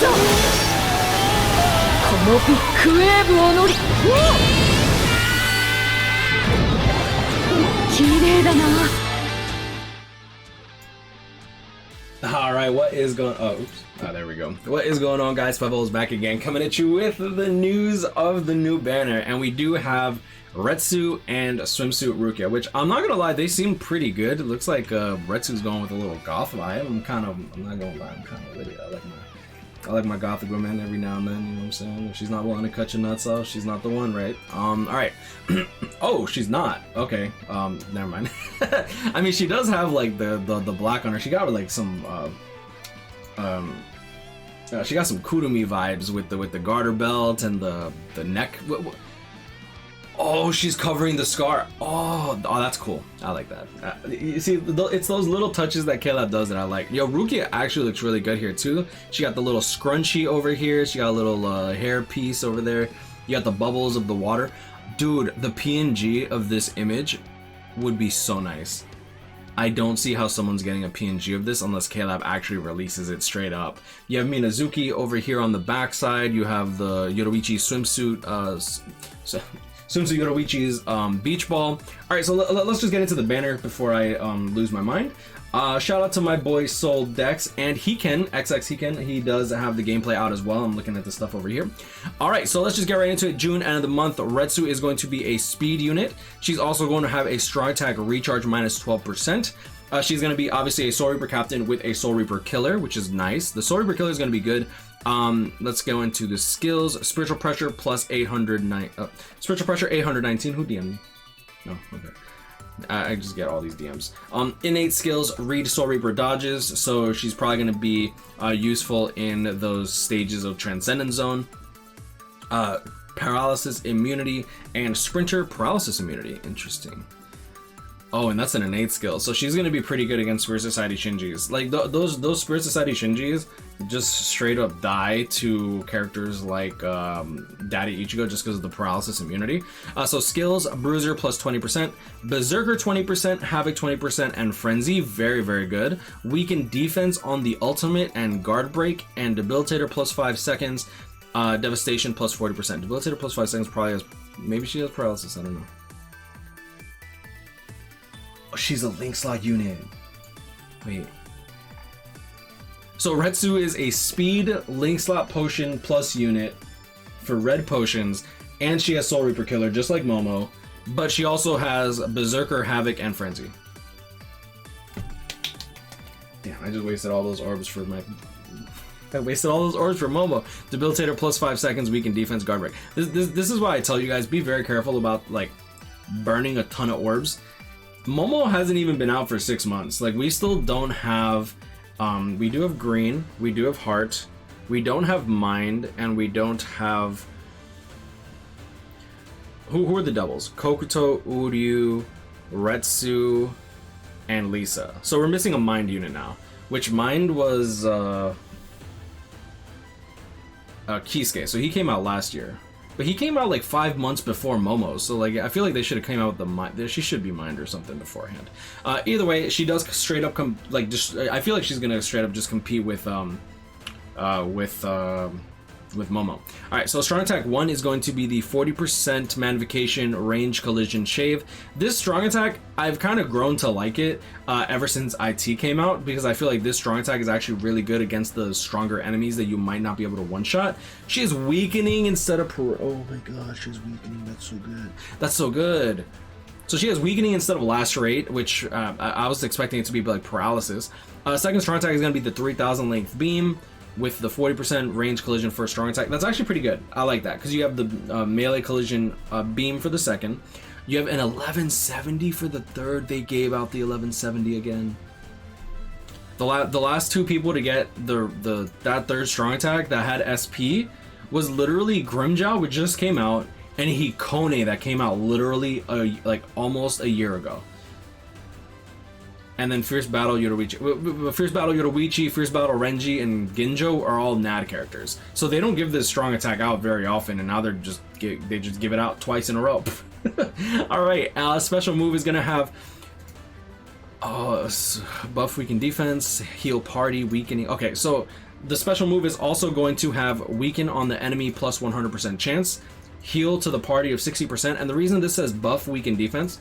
このビッグウェーブを乗り、綺麗だな。Alright, what is going on? There we go. What is going on, guys? SpitefulHopes back again, coming at you with the news of the new banner. And we do have Retsu and Swimsuit Rukia, which I'm not gonna lie, they seem pretty good. It looks like Retsu's going with a little goth vibe. I'm not gonna lie, I'm kind of with it. I like my gothic woman every now and then, you know what I'm saying? If she's not willing to cut your nuts off, she's not the one, right? Alright. Oh, she's not. Okay. Never mind. I mean, she does have like the black on her. She got like some she got some Kurumi vibes with the garter belt and the neck. Oh, she's covering the scar. Oh, that's cool. I like that. You see, it's those little touches that Caleb does that I like. Yo, Rukia actually looks really good here too. She got the little scrunchie over here. She got a little hair piece over there. You got the bubbles of the water. Dude, the PNG of this image would be so nice. I don't see how someone's getting a PNG of this unless Caleb actually releases it straight up. You have Minazuki over here on the backside. You have the Yoruichi swimsuit. Swimsuit Yoruichi's beach ball. Alright, so let's just get into the banner before I lose my mind. Shout out to my boy Soul Dex and Hiken, XX Hiken. He does have the gameplay out as well. I'm looking at the stuff over here. Alright, so let's just get right into it. June, end of the month, Retsu is going to be a speed unit. She's also going to have a strong attack recharge minus 12%. She's going to be obviously a Soul Reaper captain with a Soul Reaper killer, which is nice. The Soul Reaper killer is going to be good. Let's go into the skills. Spiritual pressure plus 809. Spiritual pressure 819. Who DM'd me? No, okay. I just get all these DMs. Innate skills, read Soul Reaper dodges, so she's probably going to be useful in those stages of Transcendent Zone. Paralysis immunity and Sprinter paralysis immunity. Interesting. Oh, and that's an innate skill, so she's going to be pretty good against Spirit Society Shinjis. Like, those Spirit Society Shinjis just straight up die to characters like Daddy Ichigo just because of the paralysis immunity. So skills, Bruiser plus 20%, Berserker 20%, Havoc 20%, and Frenzy, very, very good. Weaken defense on the ultimate and guard break, and Debilitator plus 5 seconds, Devastation plus 40%. Debilitator plus 5 seconds probably has, maybe she has paralysis, I don't know. Oh, she's a Link Slot unit. Wait. So Retsu is a speed Link Slot potion plus unit for red potions, and she has Soul Reaper killer just like Momo, but she also has Berserker, Havoc, and Frenzy. Damn, I just wasted all those orbs for my... I wasted all those orbs for Momo. Debilitator plus 5 seconds, weaken defense, guard break. This is why I tell you guys, be very careful about like burning a ton of orbs. Momo hasn't even been out for 6 months. Like, we still don't have... we do have green, we do have heart, we don't have mind, and we don't have... Who are the doubles? Kokuto, Uryu, Retsu, and Lisa. So we're missing a mind unit now, which mind was Kisuke. So he came out last year. But he came out like 5 months before Momo, so like I feel like they should have came out with the mind. She should be mind or something beforehand. Either way, she does straight up I feel like she's gonna straight up just compete with Momo. All right, so strong attack 1 is going to be the 40% magnification range collision shave. This strong attack, I've kind of grown to like it ever since IT came out, because I feel like this strong attack is actually really good against the stronger enemies that you might not be able to one-shot. She is weakening instead of oh my god, she's weakening. That's so good. That's so good. So she has weakening instead of lacerate, which I was expecting it to be like paralysis. Second strong attack is going to be the 3000 length beam with the 40% range collision for a strong attack. That's actually pretty good. I like that, because you have the melee collision beam for the second. You have an 1170 for the third. They gave out the 1170 again. The last two people to get that third strong attack that had SP was literally Grimmjow, which just came out, and Hikone that came out literally like almost a year ago. And then Fierce Battle Yoruichi, Fierce Battle Renji, and Ginjo are all NAD characters. So they don't give this strong attack out very often, and now they just give it out twice in a row. Alright, special move is gonna have buff weaken defense, heal party, weakening. Okay, so The special move is also going to have weaken on the enemy plus 100% chance, heal to the party of 60%, and the reason this says buff weaken defense,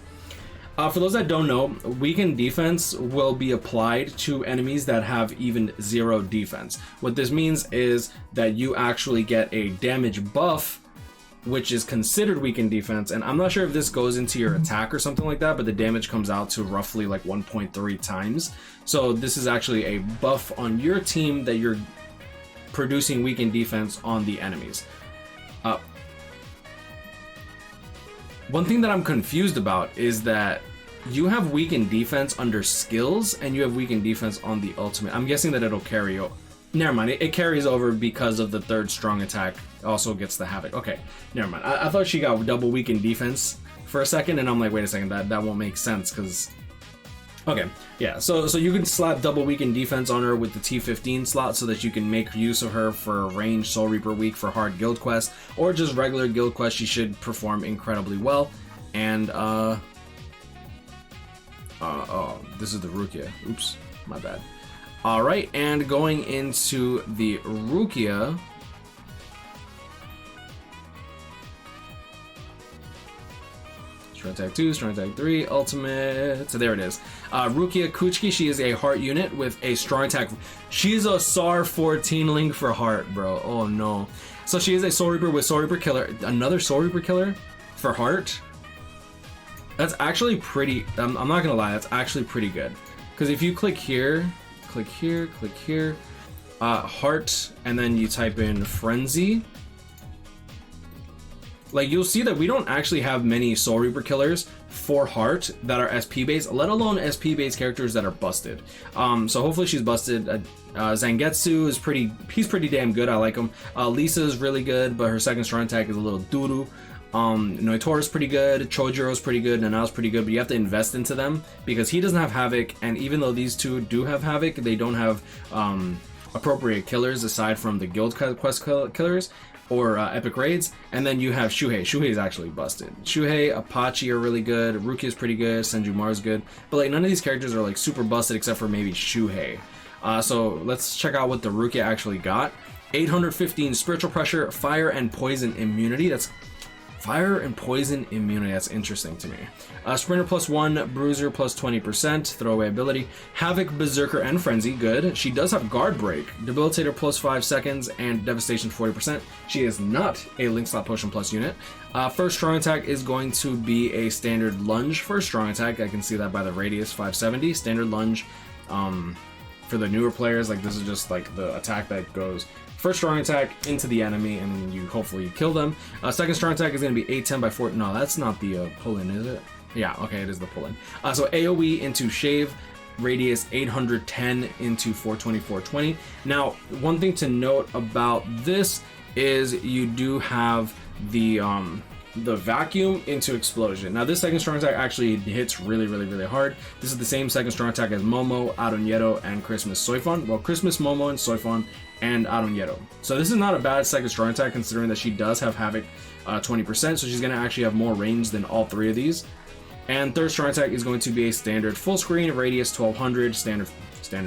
for those that don't know, weaken defense will be applied to enemies that have even 0 defense. What this means is that you actually get a damage buff, which is considered weakened defense, and I'm not sure if this goes into your attack or something like that, but the damage comes out to roughly like 1.3 times. So this is actually a buff on your team that you're producing weakened defense on the enemies. One thing that I'm confused about is that you have weakened defense under skills and you have weakened defense on the ultimate. I'm guessing that it'll carry over. Never mind, it carries over because of the third strong attack also gets the havoc. Okay, never mind. I thought she got double weakened defense for a second, and I'm like, wait a second, that won't make sense because... Okay, yeah, so you can slap double weakened defense on her with the T15 slot so that you can make use of her for range Soul Reaper week for hard guild quests, or just regular guild quests. She should perform incredibly well. And oh, this is the Rukia. Oops, my bad. All right, and going into the Rukia. Strong attack 2, strong attack 3, ultimate. So there it is. Rukia Kuchiki, she is a heart unit with a strong attack. She's a SAR 14 link for heart, bro. Oh no. So she is a Soul Reaper with Soul Reaper Killer. Another Soul Reaper Killer for heart. That's actually pretty, I'm not gonna lie, that's actually pretty good. Because if you click here, click here, heart, and then you type in frenzy, like you'll see that we don't actually have many Soul Reaper killers for heart that are SP based, let alone SP based characters that are busted. So hopefully she's busted. Zangetsu is he's pretty damn good. I like him. Lisa is really good, but her second strong attack is a little doo-doo. Noitora's pretty good, Chojiro's pretty good, Nanao's pretty good, but you have to invest into them because he doesn't have Havoc, and even though these two do have Havoc, they don't have appropriate killers aside from the guild quest killers or epic raids. And then you have Shuhei. Shuhei is actually busted. Shuhei, Apache are really good, Rukia is pretty good, Senjumaru's good, but like none of these characters are like super busted except for maybe Shuhei. So let's check out what the Rukia actually got. 815 spiritual pressure, fire and poison immunity. That's fire and poison immunity, that's interesting to me. Sprinter +1, Bruiser +20%, throwaway ability. Havoc, Berserker, and Frenzy, good. She does have Guard Break, Debilitator +5 seconds, and Devastation 40%. She is not a Link Slap Potion Plus unit. First strong attack is going to be a standard lunge for strong attack. I can see that by the radius 570. Standard lunge, for the newer players, like this is just like the attack that goes first strong attack into the enemy and you hopefully kill them. Second strong attack is going to be 810 by 4. No, that's not the pull-in, is it? Yeah, okay, it is the pull-in. So AoE into Shave, radius 810 into 420, 420. Now, one thing to note about this is you do have the vacuum into explosion. Now this second strong attack actually hits really hard. This is the same second strong attack as Momo, Aronyeto, and Christmas Soifon. Well, Christmas, Momo, and Soifon, and Aronyeto. So this is not a bad second strong attack considering that she does have Havoc 20%, so she's going to actually have more range than all three of these. And third strong attack is going to be a standard full screen, radius 1200, standard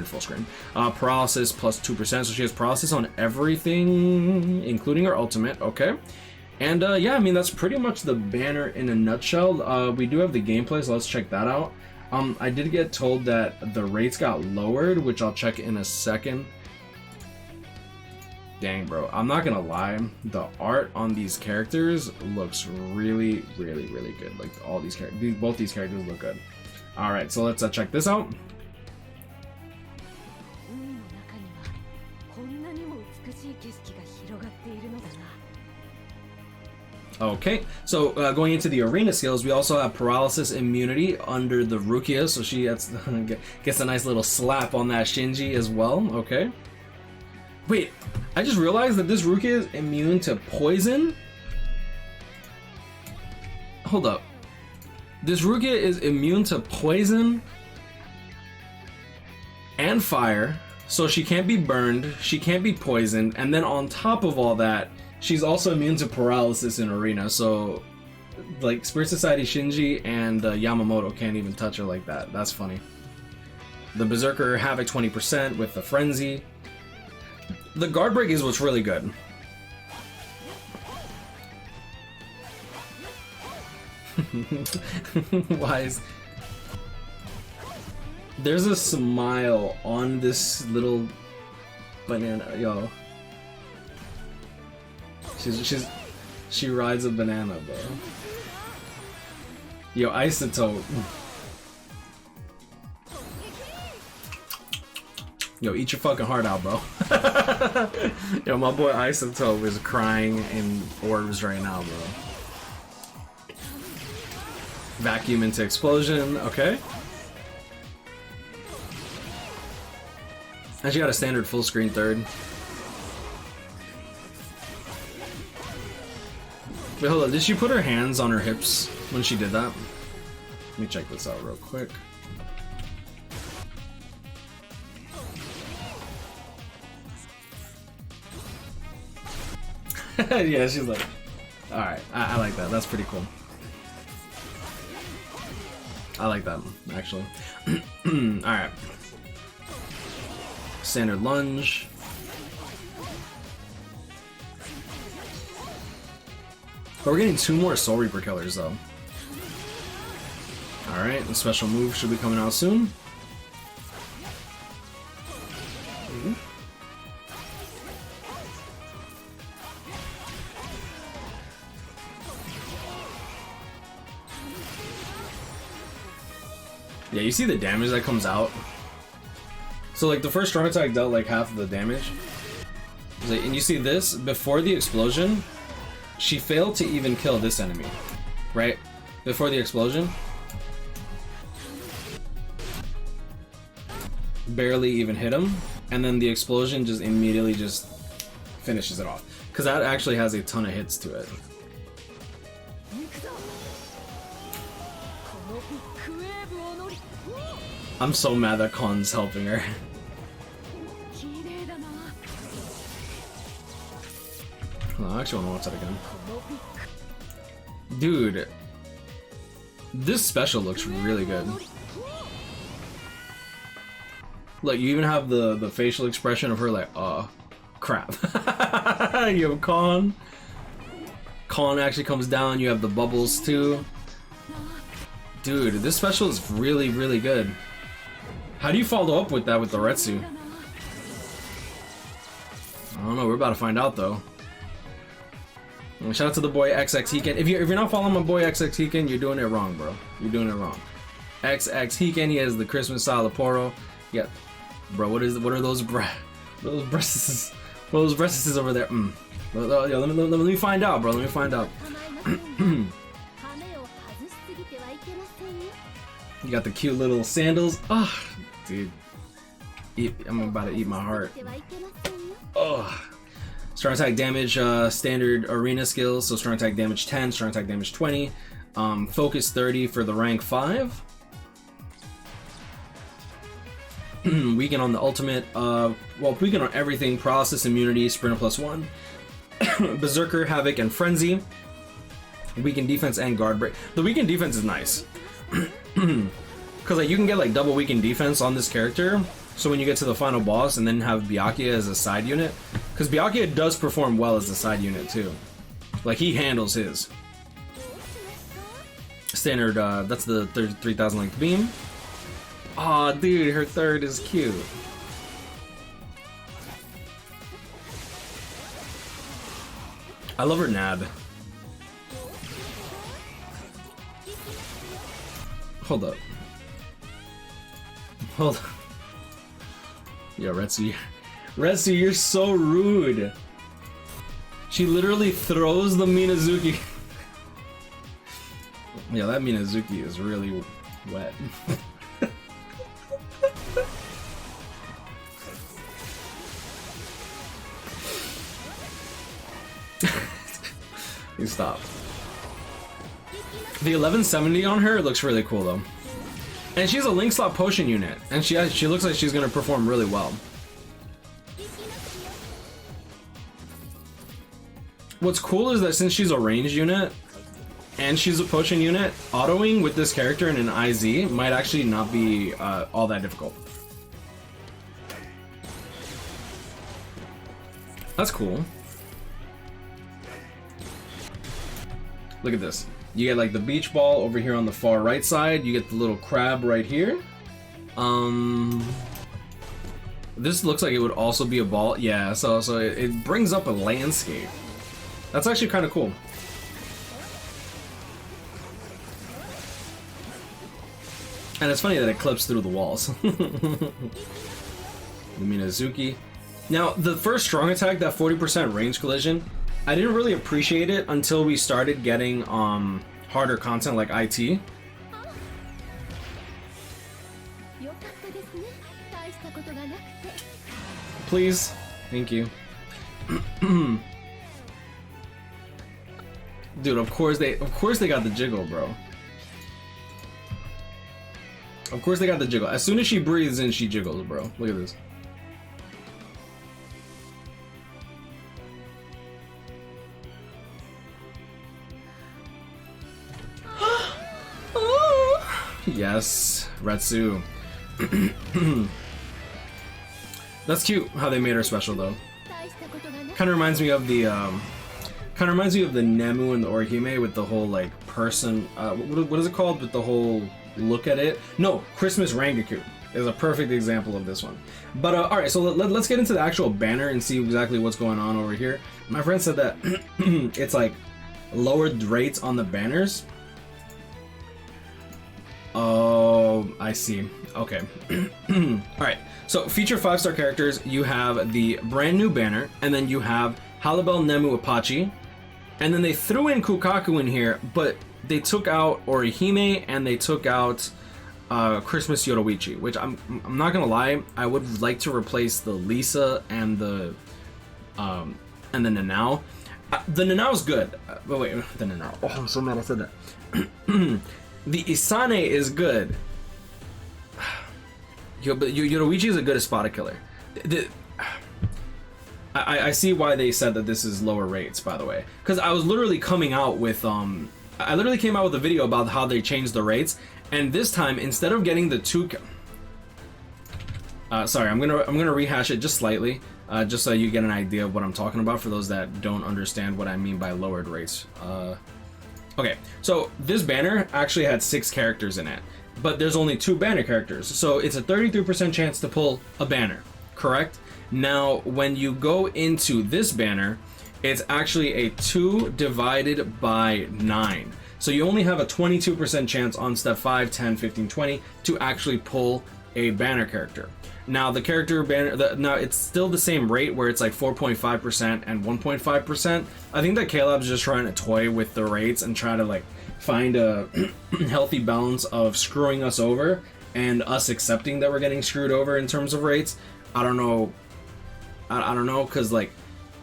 full screen. Paralysis +2%, so she has paralysis on everything, including her ultimate, okay. And yeah, I mean, that's pretty much the banner in a nutshell. We do have the gameplay, so let's check that out. I did get told that the rates got lowered, which I'll check in a second. Dang, bro, I'm not gonna lie, the art on these characters looks really good. Like all these characters, both these characters look good. All right, so let's check this out. Okay, so going into the arena skills, we also have paralysis immunity under the Rukia, so she gets a nice little slap on that Shinji as well. Okay. Wait, I just realized that this Rukia is immune to poison? Hold up. This Rukia is immune to poison and fire, so she can't be burned, she can't be poisoned, and then on top of all that, she's also immune to paralysis in arena, so like Spirit Society Shinji and Yamamoto can't even touch her like that. That's funny. The Berserker Havoc 20% with the Frenzy. The guard break is what's really good. Why is... There's a smile on this little banana, yo. She rides a banana, bro. Yo, Isotope. Yo, eat your fucking heart out, bro. Yo, my boy Isotope is crying in orbs right now, bro. Vacuum into explosion, okay. And she got a standard full screen third. Wait, hold on, did she put her hands on her hips when she did that? Let me check this out real quick. Yeah, she's like, alright, I like that, that's pretty cool. I like that, actually. Alright. Standard lunge. But we're getting 2 more Soul Reaper killers, though. Alright, the special move should be coming out soon. Yeah, you see the damage that comes out? So like the first strong attack dealt like half of the damage. And you see this, before the explosion, she failed to even kill this enemy, right? Before the explosion. Barely even hit him, and then the explosion just immediately just finishes it off. Because that actually has a ton of hits to it. I'm so mad that Kon's helping her. Oh, I actually want to watch that again. Dude, this special looks really good. Look, you even have the facial expression of her like, oh, crap. You have Kon. Kon actually comes down, you have the bubbles too. Dude, this special is really, really good. How do you follow up with that with the Retsu? I don't know, we're about to find out though. Shout out to the boy XX Heeken. If you're not following my boy XX Heeken, you're doing it wrong, bro. You're doing it wrong. XX Heeken, he has the Christmas style of Poro. Yeah, bro. What are those breasts? What are those breasts over there? Yo, let me find out, bro. Let me find out. You got the cute little sandals. Oh, dude. I'm about to eat my heart. Oh. Strong attack damage, standard arena skills, so strong attack damage 10, strong attack damage 20, focus 30 for the rank 5. Weaken on the ultimate, well, weaken on everything, process, immunity, sprinter +1, berserker, havoc, and frenzy. Weaken defense and guard break. The weaken defense is nice. Because like, you can get like double weaken defense on this character. So when you get to the final boss and then have Byakuya as a side unit, because Byakuya does perform well as a side unit too. Like he handles his. Standard, that's the 33,000 length beam. Aw, dude, her third is cute. I love her Nad. Hold up. Hold up. Yo, Retsu, you're so rude. She literally throws the Minazuki. Yeah, that Minazuki is really wet. You stop. The 1170 on her looks really cool though. And she's a link slot potion unit, and she looks like she's gonna perform really well. What's cool is that since she's a ranged unit, and she's a potion unit, autoing with this character in an IZ might actually not be all that difficult. That's cool. Look at this. You get like the beach ball over here on the far right side. You get the little crab right here. This looks like it would also be a ball. Yeah, so it brings up a landscape. That's actually kind of cool. And it's funny that it clips through the walls. The Minazuki. Now, the first strong attack, that 40% range collision, I didn't really appreciate it until we started getting harder content like IT. Please. Thank you. Dude, of course they got the jiggle, bro. Of course they got the jiggle. As soon as she breathes in, she jiggles, bro. Look at this. Yes, Retsu. That's cute how they made her special though. Kind of reminds me of the Nemu and the Orihime with the whole like person. What is it called? With the whole look at it. No, Christmas Rangaku is a perfect example of this one. But all right, so let's get into the actual banner and see exactly what's going on over here. My friend said that it's like lowered rates on the banners. Oh, I see. Okay. All right. So feature 5-star characters, you have the brand new banner, and then you have Halibel, Nemu, Apache, and then they threw in Kukaku in here, but they took out Orihime and they took out Christmas Yoruichi, which I'm not gonna lie, I would like to replace the Lisa and the Nanao. The Nanao's good, but wait, the Nanao. Oh, I'm so mad I said that. The Isane is good. But Yoruichi is a good Espada killer. I see why they said that this is lower rates, by the way, because I was literally coming out with I literally came out with a video about how they changed the rates, and this time instead of getting the two, sorry, I'm gonna rehash it just slightly, just so you get an idea of what I'm talking about for those that don't understand what I mean by lowered rates. Okay, so this banner actually had 6 characters in it, but there's only 2 banner characters, so it's a 33% chance to pull a banner, correct? Now, when you go into this banner, it's actually a 2 divided by 9. So you only have a 22% chance on step 5, 10, 15, 20 to actually pull a banner character. Now the character banner, now it's still the same rate where it's like 4.5% and 1.5%. I think that Caleb's just trying to toy with the rates and try to like find a healthy balance of screwing us over and us accepting that we're getting screwed over in terms of rates. I don't know. I don't know, because like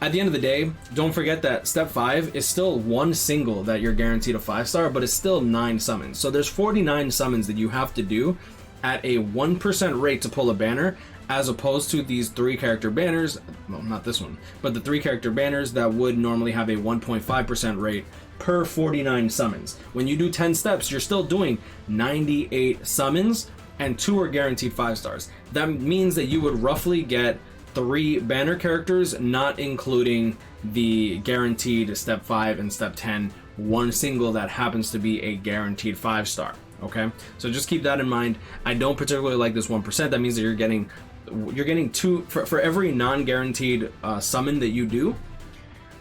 at the end of the day, don't forget that step 5 is still 1 single that you're guaranteed a 5-star, but it's still 9 summons. So there's 49 summons that you have to do at a 1% rate to pull a banner, as opposed to these 3 character banners, well, not this one, but the 3 character banners that would normally have a 1.5% rate per 49 summons. When you do 10 steps, you're still doing 98 summons, and 2 are guaranteed 5-stars. That means that you would roughly get 3 banner characters, not including the guaranteed step 5 and step 10, 1 single that happens to be a guaranteed 5-star. Okay, so just keep that in mind. I don't particularly like this 1%. That means that you're getting 2 for every non-guaranteed summon that you do.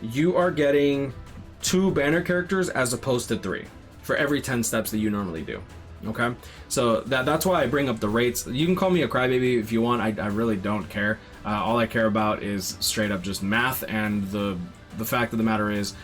You are getting 2 banner characters as opposed to 3 for every 10 steps that you normally do. Okay, so that's why I bring up the rates. You can call me a crybaby if you want. I really don't care. All I care about is straight up just math, and the fact of the matter is,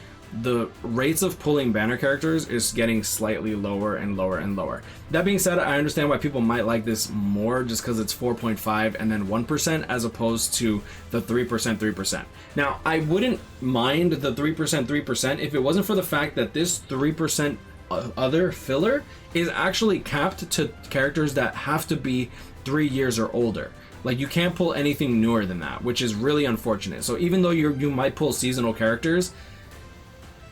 the rates of pulling banner characters is getting slightly lower and lower and lower. That being said, I understand why people might like this more, just because it's 4.5 and then 1% as opposed to the 3%. Now, I wouldn't mind the 3% if it wasn't for the fact that this 3% other filler is actually capped to characters that have to be 3 years or older. Like, you can't pull anything newer than that, which is really unfortunate. So even though you might pull seasonal characters,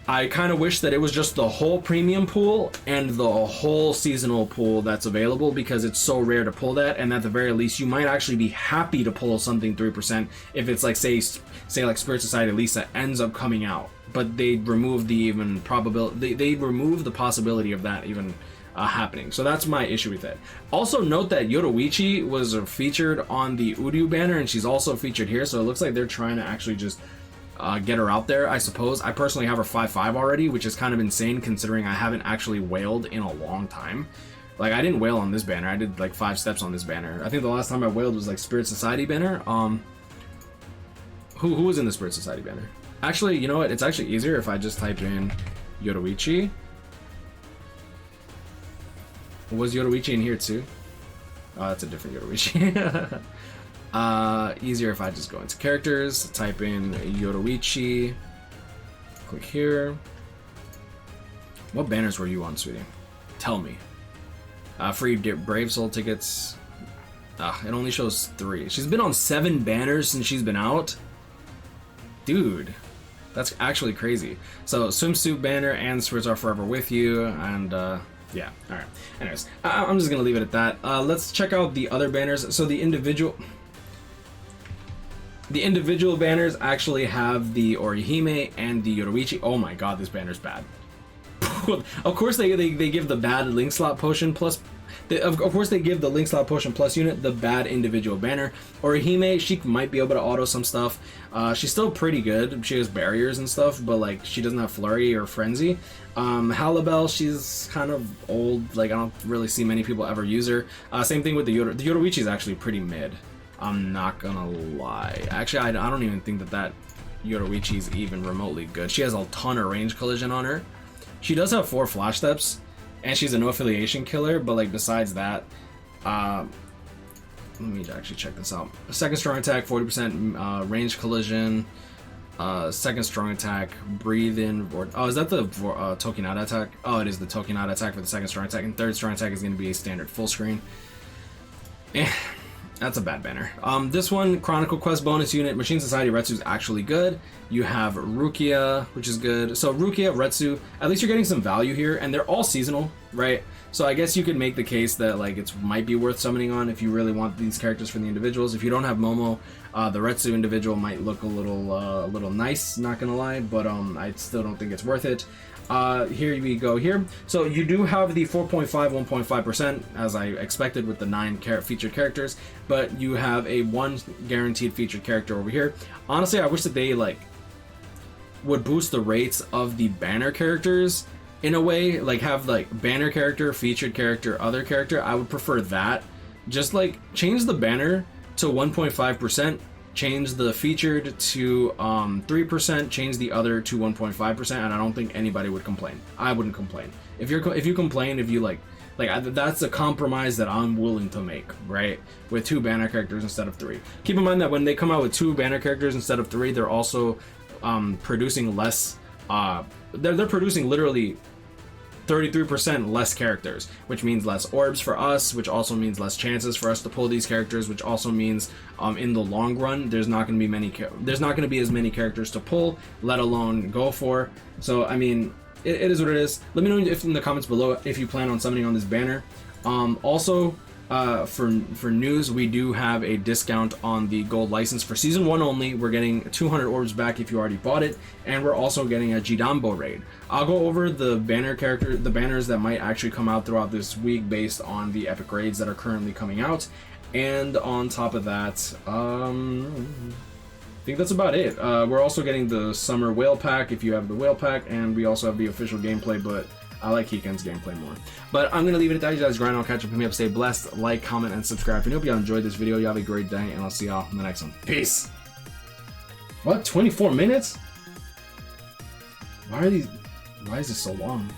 I kind of wish that it was just the whole premium pool and the whole seasonal pool that's available, because it's so rare to pull that, and at the very least you might actually be happy to pull something 3% if it's like say like Spirit Society Lisa ends up coming out, but they remove the even probability, they remove the possibility of that even happening. So that's my issue with it. Also note that Yoruichi was featured on the Uryu banner, and she's also featured here, so it looks like they're trying to actually just get her out there, I suppose. I personally have her 5-5 already, which is kind of insane considering I haven't actually wailed in a long time. Like, I didn't wail on this banner. I did like 5 steps on this banner. I think the last time I wailed was like Spirit Society banner. Who was in the Spirit Society banner? Actually, you know what? It's actually easier if I just type in Yoruichi. Was Yoruichi in here too? Oh, that's a different Yoruichi. Easier if I just go into characters, type in Yoruichi, click here. What banners were you on, sweetie? Tell me. Free Brave Soul tickets. It only shows 3. She's been on 7 banners since she's been out. Dude, that's actually crazy. So Swimsuit banner and Spirits Are Forever With You, and yeah, alright. Anyways, I'm just gonna leave it at that. Let's check out the other banners. So the individual banners actually have the Orihime and the Yoruichi. Oh my god, this banner's bad. Of course they give the bad link slot potion plus. Of course they give the link slot potion plus unit the bad individual banner. Orihime, she might be able to auto some stuff. She's still pretty good. She has barriers and stuff, but like she doesn't have flurry or frenzy. Halibel, she's kind of old. Like I don't really see many people ever use her. Same thing with the Yoruichi is actually pretty mid. I'm not gonna lie. Actually, I don't even think that Yoruichi is even remotely good. She has a ton of range collision on her. She does have 4 flash steps, and she's a no affiliation killer, but like besides that, let me actually check this out. Second strong attack, 40% range collision. Second strong attack, breathe in. Oh, is that the Tokinata attack? Oh, it is the Tokinata attack for the second strong attack, and third strong attack is going to be a standard full screen. That's a bad banner. This one, Chronicle Quest bonus unit, Machine Society Retsu is actually good. You have Rukia, which is good. So Rukia, Retsu, at least you're getting some value here, and they're all seasonal, right? So I guess you could make the case that like it might be worth summoning on if you really want these characters for the individuals. If you don't have Momo, the Retsu individual might look a little nice, not gonna lie, but I still don't think it's worth it. Here we go here. So you do have the 4.5, 1.5%, as I expected with the 9 featured characters, but you have a 1 guaranteed featured character over here. Honestly, I wish that they like would boost the rates of the banner characters in a way, like have like banner character, featured character, other character. I would prefer that. Just like change the banner to 1.5%, change the featured to 3%, change the other to 1.5%, and I don't think anybody would complain. I wouldn't complain. If you complain, if you like that's a compromise that I'm willing to make, right? With 2 banner characters instead of 3. Keep in mind that when they come out with 2 banner characters instead of 3, they're also producing less. They're producing literally 33% less characters, which means less orbs for us, which also means less chances for us to pull these characters, which also means in the long run there's not going to be as many characters to pull, let alone go for. So I mean, it is what it is. Let me know if in the comments below if you plan on summoning on this banner. Also, for news, we do have a discount on the gold license for season 1 only. We're getting 200 orbs back if you already bought it, and we're also getting a Jidambo raid. I'll go over the banners that might actually come out throughout this week based on the epic raids that are currently coming out. And on top of that, I think that's about it. We're also getting the summer whale pack if you have the whale pack, and we also have the official gameplay, but I like Hiken's gameplay more. But I'm going to leave it at that. You guys grind. I'll catch up with me up. Stay blessed. Like, comment, and subscribe. And I hope y'all enjoyed this video. You have a great day, and I'll see y'all in the next one. Peace. What? 24 minutes? Why is this so long?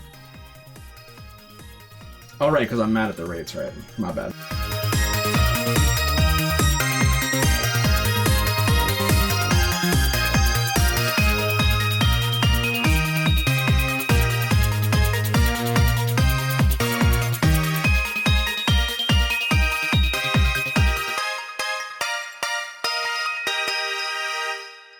Alright, because I'm mad at the rates, right? My bad.